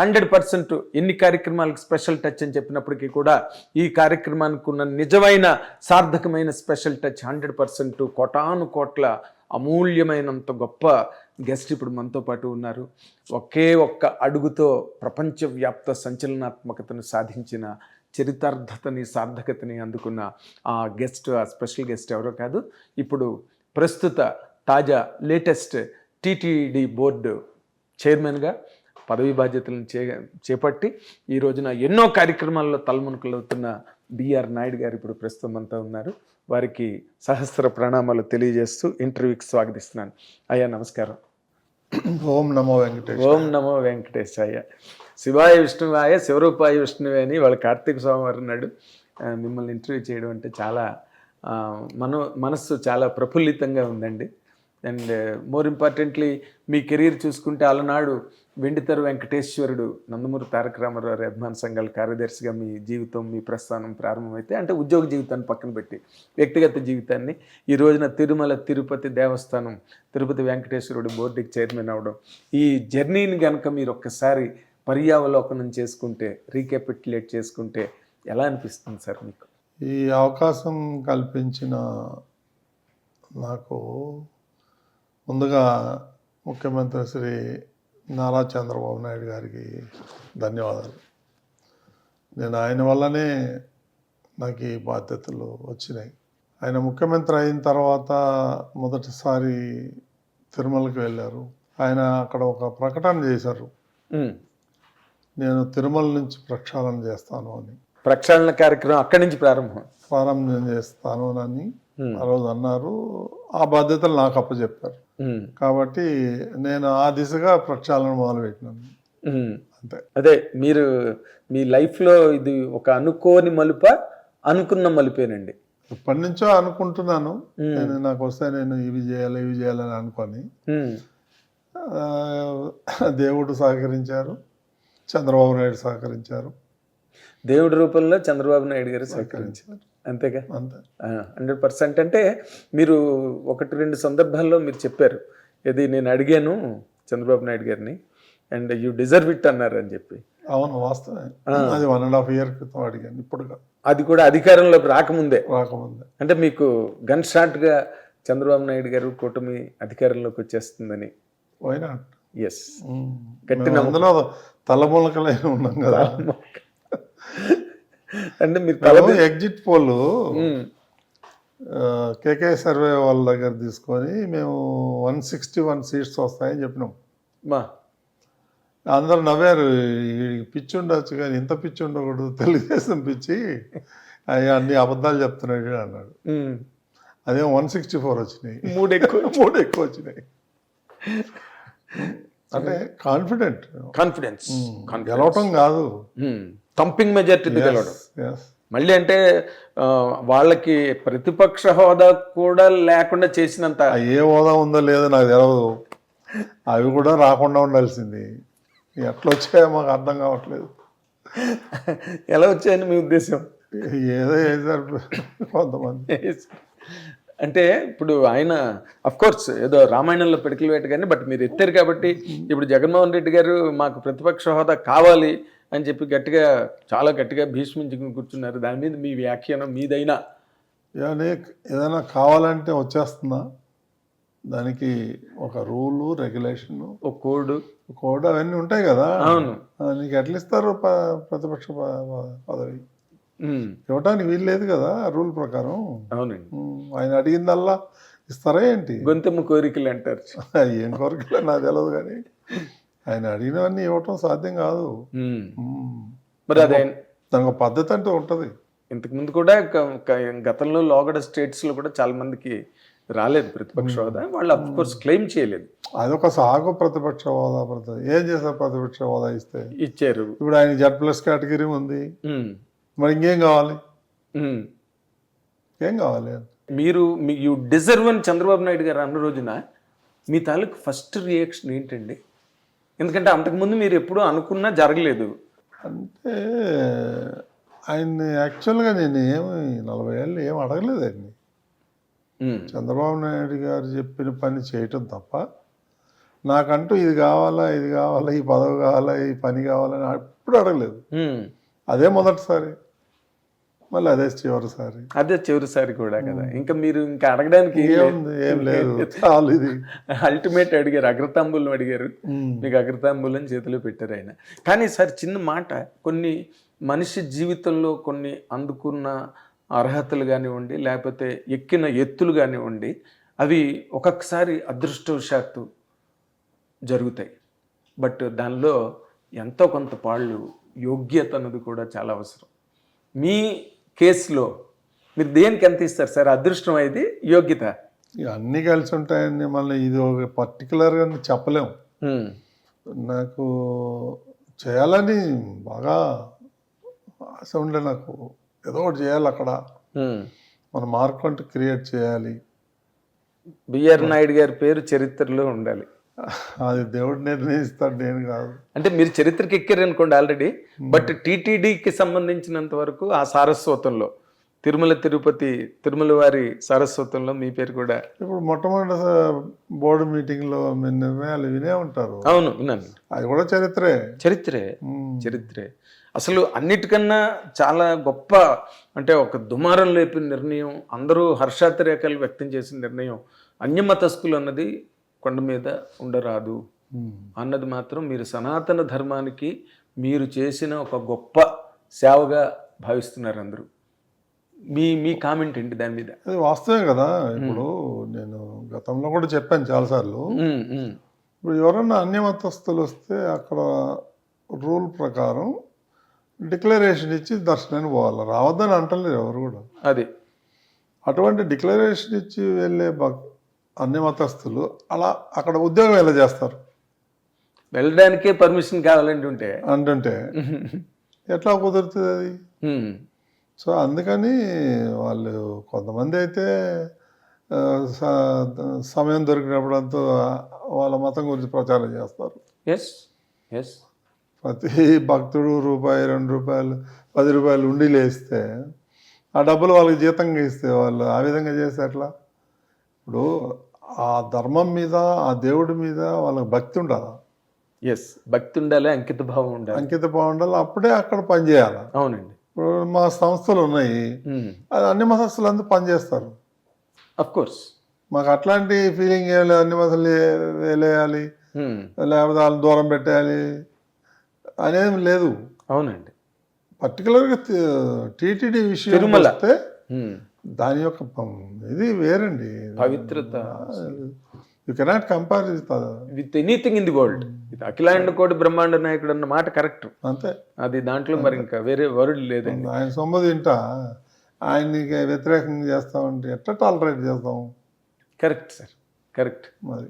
100% ఎన్ని కార్యక్రమాలకు special touch అని చెప్పినప్పటికీ కూడా ఈ కార్యక్రమానికి ఉన్న నిజమైన సార్థకమైన స్పెషల్ టచ్ 100% కోటాను కోట్ల అమూల్యమైనంత గొప్ప గెస్ట్ ఇప్పుడు మనతో పాటు ఉన్నారు. ఒకే ఒక్క అడుగుతో ప్రపంచవ్యాప్త సంచలనాత్మకతను సాధించిన, చరితార్థతని సార్థకతని అందుకున్న ఆ గెస్ట్, ఆ స్పెషల్ గెస్ట్ ఎవరో కాదు, ఇప్పుడు ప్రస్తుత తాజా లేటెస్ట్ టీటీడీ బోర్డు చైర్మన్గా పదవి బాధ్యతలను చేపట్టి ఈ రోజున ఎన్నో కార్యక్రమాల్లో తలమునకలవుతున్న బిఆర్ నాయుడు గారు ఇప్పుడు ప్రస్తుతం అంతా ఉన్నారు. వారికి సహస్ర ప్రణామాలు తెలియజేస్తూ ఇంటర్వ్యూకి స్వాగతిస్తున్నాను. అయ్యా నమస్కారం. ఓం నమో వెంకటేశ్. ఓం నమో వెంకటేశాయ. శివాయ విష్ణువాయ శివరూపాయ విష్ణువే అని వాళ్ళ కార్తీక స్వామివారు నాడు మిమ్మల్ని ఇంటర్వ్యూ చేయడం అంటే చాలా మనస్సు చాలా ప్రఫుల్లితంగా ఉందండి. And more importantly me career చూసుకుంటే అలనాడు వెండితెర వెంకటేశ్వరుడు నందమూరి తారక రామారావు అభిమాన సంఘాల కార్యదర్శిగా మీ జీవితం, మీ ప్రస్థానం ప్రారంభమైతే, అంటే ఉద్యోగ జీవితాన్ని పక్కన పెట్టి వ్యక్తిగత జీవితాన్ని ఈ రోజున తిరుమల తిరుపతి దేవస్థానం తిరుపతి వెంకటేశ్వరుడు బోర్డుకి చైర్మన్ అవ్వడం, ఈ జర్నీని కనుక మీరు ఒక్కసారి పర్యావలోకనం చేసుకుంటే, రీక్యాపిట్యులేట్ చేసుకుంటే ఎలా అనిపిస్తుంది సార్ మీకు? ఈ అవకాశం కల్పించిన నాకు ముందుగా ముఖ్యమంత్రి శ్రీ నారా చంద్రబాబు నాయుడు గారికి ధన్యవాదాలు. నేను ఆయన వల్లనే నాకు ఈ బాధ్యతలు వచ్చినాయి. ఆయన ముఖ్యమంత్రి అయిన తర్వాత మొదటిసారి తిరుమలకి వెళ్ళారు. ఆయన అక్కడ ఒక ప్రకటన చేశారు, నేను తిరుమల నుంచి ప్రక్షాళన చేస్తాను అని. ప్రక్షాళన కార్యక్రమం అక్కడి నుంచి ప్రారంభం చేస్తాను అని ఆ రోజు అన్నారు. ఆ బాధ్యతలు నాకు అప్పచెప్పారు. కాబట్టి నేను ఆ దిశగా ప్రక్షాళన మొదలుపెట్టినాను. అంతే. అదే మీరు మీ లైఫ్లో ఇది ఒక అనుకోని మలుప, అనుకున్న మలుపేనండి. ఇప్పటి నుంచో అనుకుంటున్నాను, నేను నాకు వస్తే నేను ఇవి చేయాలని అనుకొని దేవుడు సహకరించారు, చంద్రబాబు నాయుడు సహకరించారు. దేవుడి రూపంలో చంద్రబాబు నాయుడు గారు సహకరించారు, అంతేగా? అంతే. 100%. అంటే మీరు 1-2 సందర్భాల్లో మీరు చెప్పారు, ఇది నేను అడిగాను చంద్రబాబు నాయుడు గారిని అండ్ యూ డిజర్వ్ ఇట్ అన్నారు అని చెప్పి. అవును, వాస్తవమే. అది 1.5 year క్రితం అడిగాను. ఇప్పుడు అది కూడా అధికారంలోకి రాకముందే. అంటే మీకు గన్ షాట్గా చంద్రబాబు నాయుడు గారు కూటమి అధికారంలోకి వచ్చేస్తుందని. ఎస్, గట్టిన అందులో తలమూలకలై ఉన్నాం కదా. అంటే మీరు ఎగ్జిట్ పోల్ కేకే సర్వే వాళ్ళ దగ్గర తీసుకొని మేము 161 seats వస్తాయని చెప్పినాం. అందరూ నవ్వారు, పిచ్చి ఉండొచ్చు కానీ ఇంత పిచ్చి ఉండకూడదు, తెలుగుదేశం పిచ్చి, అన్ని అబద్ధాలు చెప్తున్నాడు అన్నాడు. అదే 164 వచ్చినాయి, 3 ఎక్కువ వచ్చినాయి. అంటే కాన్ఫిడెన్స్ గెలవటం కాదు, థంపింగ్ మెజారిటీతో గెలవడం. మళ్ళీ అంటే వాళ్ళకి ప్రతిపక్ష హోదా కూడా లేకుండా చేసినంత. ఏ హోదా ఉందో లేదో నాకు తెలియదు, అవి కూడా రాకుండా ఉండాల్సింది. ఎట్లా వచ్చాయో మాకు అర్థం కావట్లేదు. ఎలా వచ్చాయని మీ ఉద్దేశం? ఏదో వేసారు కొంతమంది. అంటే ఇప్పుడు ఆయన అఫ్కోర్స్ ఏదో రామాయణంలో పిడకలు వేట కానీ, బట్ మీరు ఎత్తారు కాబట్టి ఇప్పుడు జగన్మోహన్ రెడ్డి గారు మాకు ప్రతిపక్ష హోదా కావాలి అని చెప్పి చాలా గట్టిగా భీష్మించి కూర్చున్నారు. దాని మీద మీ వ్యాఖ్యానం మీదైనా? ఏదైనా కావాలంటే వచ్చేస్తుందా? దానికి ఒక రూలు, రెగ్యులేషన్, ఒక కోడ్ అవన్నీ ఉంటాయి కదా. అవును. నీకు ఎట్లా ఇస్తారు ప్రతిపక్ష పదవి? ఇవ్వటానికి వీలు లేదు కదా రూల్ ప్రకారం. అవునండి. ఆయన అడిగిందల్లా ఇస్తారా ఏంటి? గొంతెమ్మ కోరికలు అంటారు. ఏం కోరికలు నాకు తెలియదు కానీ ఆయన అడిగినవన్నీ ఇవ్వటం సాధ్యం కాదు. మరి అదే దానికి పద్ధతి అంటూ ఉంటుంది. ఇంతకుముందు కూడా గతంలో లోగడ స్టేట్స్లో కూడా చాలా మందికి రాలేదు ప్రతిపక్ష హోదా, వాళ్ళు అఫ్ కోర్స్ క్లెయిమ్ చేయలేదు. అదొక సాగు ప్రతిపక్ష హోదా. ఏం చేశారు? ప్రతిపక్ష హోదా ఇచ్చారు. ఇప్పుడు ఆయన Z+ కేటగిరీ ఉంది, మరి ఇంకేం కావాలి? ఏం కావాలి? మీరు యూ డిజర్వ్ అని చంద్రబాబు నాయుడు గారు అన్న రోజున మీ తాలూకు ఫస్ట్ రియాక్షన్ ఏంటండి? ఎందుకంటే అంతకుముందు మీరు ఎప్పుడూ అనుకున్నా జరగలేదు. అంటే ఆయన్ని యాక్చువల్గా నేను 40 ఏళ్ళు ఏం అడగలేదు ఆయన్ని. చంద్రబాబు నాయుడు గారు చెప్పిన పని చేయటం తప్ప నాకంటూ ఇది కావాలా ఈ పదవి కావాలా ఈ పని కావాలని ఎప్పుడు అడగలేదు. అదే మొదటిసారి, మళ్ళీ అదే చివరిసారి. అదే చివరిసారి కూడా కదా. ఇంకా మీరు ఇంకా అడగడానికి ఏముంది, ఏం లేదు, చాలు. ఇది అల్టిమేట్ అడిగారు, అగ్రతాంబూలం అడిగారు, మీకు అగ్రతాంబూలం చేతిలో పెట్టారు ఆయన. కానీ సార్ చిన్న మాట, కొన్ని మనిషి జీవితంలో కొన్ని అందుకున్న అర్హతలు కానివ్వండి, లేకపోతే ఎక్కిన ఎత్తులు కానివ్వండి, అవి ఒక్కొక్కసారి అదృష్టవశాత్తు జరుగుతాయి. బట్ దానిలో ఎంతో కొంత పాళ్ళు యోగ్యత అన్నది కూడా చాలా అవసరం. మీ కేసులో మీరు దేనికి ఎంత ఇస్తారు సార్? అదృష్టం అయితే యోగ్యత ఇక అన్నీ కలిసి ఉంటాయండి. మళ్ళీ ఇది ఒక పర్టికులర్గా చెప్పలేము. నాకు చేయాలని బాగా ఆశ ఉండే, నాకు ఏదో ఒకటి చేయాలి అక్కడ, మన మార్క్ అంటూ క్రియేట్ చేయాలి. బిఆర్ నాయుడు గారి పేరు చరిత్రలో ఉండాలి. అది దేవుడు నిర్ణయిస్తాడు, నేను కాదు. అంటే మీరు చరిత్రకి ఎక్కారు అనుకోండి ఆల్రెడీ. బట్ టీటీడీకి సంబంధించినంత వరకు ఆ సారస్వతంలో తిరుమల వారి సారస్వతంలో మీ పేరు కూడా. ఇప్పుడు మొట్టమొదటి బోర్డు మీటింగ్లో మీరు నిర్ణయాలు వినే ఉంటారు. అవును, విన్నాను. అది కూడా చరిత్రే. అసలు అన్నిటికన్నా చాలా గొప్ప, అంటే ఒక దుమారం లేపిన నిర్ణయం, అందరూ హర్షాతిరేకాలు వ్యక్తం చేసిన నిర్ణయం, అన్యమతస్థులు అన్నది కొండ మీద ఉండరాదు అన్నది మాత్రం మీరు సనాతన ధర్మానికి మీరు చేసిన ఒక గొప్ప సేవగా భావిస్తున్నారు అందరూ. మీ కామెంట్ ఏంటి దాని మీద? అది వాస్తవే కదా. ఇప్పుడు నేను గతంలో కూడా చెప్పాను చాలాసార్లు. ఇప్పుడు ఎవరన్నా అన్యమతస్థులు వస్తే అక్కడ రూల్ ప్రకారం డిక్లరేషన్ ఇచ్చి దర్శనానికి పోవాలి, రావద్దని అంటలేరు ఎవరు కూడా. అది అటువంటి డిక్లరేషన్ ఇచ్చి వెళ్ళే అన్యమతస్థులు అలా అక్కడ ఉద్యోగం ఎలా చేస్తారు? వెళ్ళడానికే పర్మిషన్ కావాలంటే అంటుంటే ఎట్లా కుదురుతుంది అది? సో అందుకని వాళ్ళు కొంతమంది అయితే సమయం దొరికినప్పుడంతా వాళ్ళ మతం గురించి ప్రచారం చేస్తారు. ప్రతి భక్తుడు రూపాయి, 2 రూపాయలు, 10 రూపాయలు ఉండిలో ఇస్తే ఆ డబ్బులు వాళ్ళకి జీతంగా ఇస్తే వాళ్ళు ఆ విధంగా చేస్తే ఎట్లా? ఇప్పుడు ఆ ధర్మం మీద, ఆ దేవుడి మీద వాళ్ళకి భక్తి ఉండాలి. భక్తి ఉండాలి, అంకిత భావం ఉండాలి. అప్పుడే అక్కడ పని చేయాలి. అవునండి. ఇప్పుడు మా సంస్థలు ఉన్నాయి, అది అన్ని మతస్థులు అందరూ పనిచేస్తారు. కోర్స్ మాకు అట్లాంటి ఫీలింగ్ ఏం లేదు, అన్ని మతలు వేలేయాలి లేకపోతే వాళ్ళు దూరం పెట్టేయాలి అనేది లేదు. అవునండి. పర్టికులర్గా టీటీడీ విషయం వస్తే దాని యొక్క ఇది వేరండి, పవిత్రత. You cannot compare with anything in the world. ఇది అఖిలాండ కోటి బ్రహ్మాండ నాయకుడు అన్న మాట కరెక్ట్. అంతే, అది దాంట్లో మరి ఇంకా వేరే వర్డ్ లేదండి. ఆయన సొమ్ము తింటా ఆయనకి వ్యతిరేకంగా చేస్తామంటే ఎట్లా టాలరేట్ చేస్తాం? Correct sir, correct. మరి